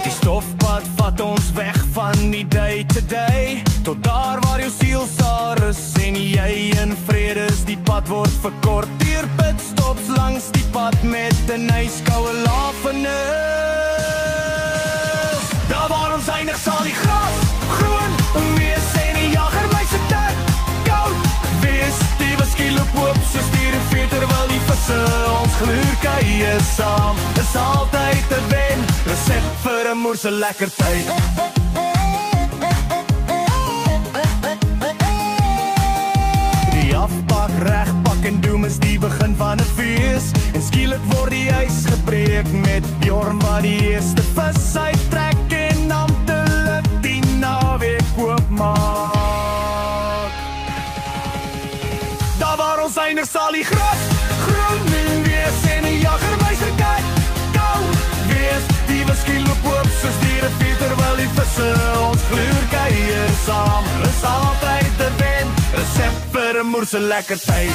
Die stofpad vat ons weg van die day to day, tot daar waar jou siel sal rus en jy in vrede is. Die pad word verkort deur pitstops langs die pad met 'n yskoue lafenis. Daar waar ons eindig sal die gras groen wees en die jagermeise tyd koud wees. Die whisky loop oop soos die rivier terwyl die visse ons gluurkeie saam. Is altyd 'n wen, resep vir 'n moerse lekker tyd. Die afpak, regpak en doen is die begin van 'n fees. En skielik word die ys gebreek met Bjorn wat die eerste vis uittrek en amptelik die naweek oopmaak. Daar waar ons eindig sal die gras groen wees en die jagermeise kyk koud wees. Die whisky loop oop soos die rivier terwyl die visse ons gluurkeie saam. Is altyd 'n wen, resep vir 'n moerse lekker tyd.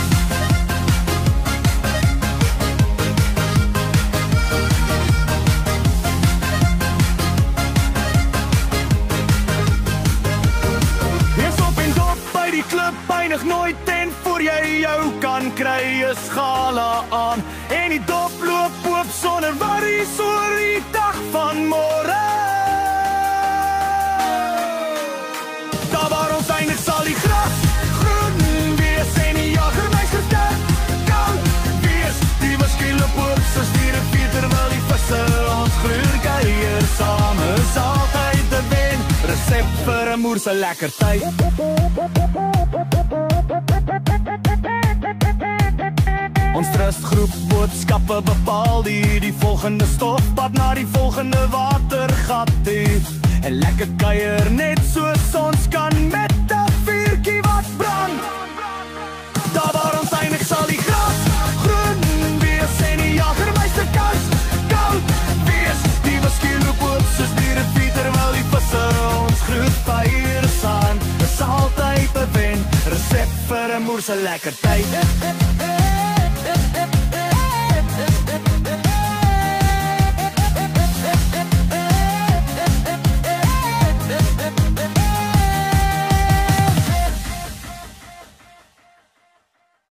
Die klub eindig nooit en voor jy jou kan kry is gala aan. En die dop loop oop sonder worries oor die dag van môre. Daar waar ons eindig sal die gras groen wees en die jagermeise tyd koud wees. Die whisky loop oop soos die rivier terwyl die visse ons gluurkeie saam. Is altyd 'n wen, resep vir 'n moerse lekker tyd. Ons trustgroep boodskappe bepaal die volgende stofpad na die volgende watergat toe. En lekker kuier net soos ons kan met 'n vuurtjie wat brand. Daar waar ons eindig sal die gras groen wees en die jagermeise koud wees. Die whisky loop oop soos die rivier terwyl die visse ons gluurkeie saam. Is altyd 'n wen, resep vir 'n moerse lekker tyd.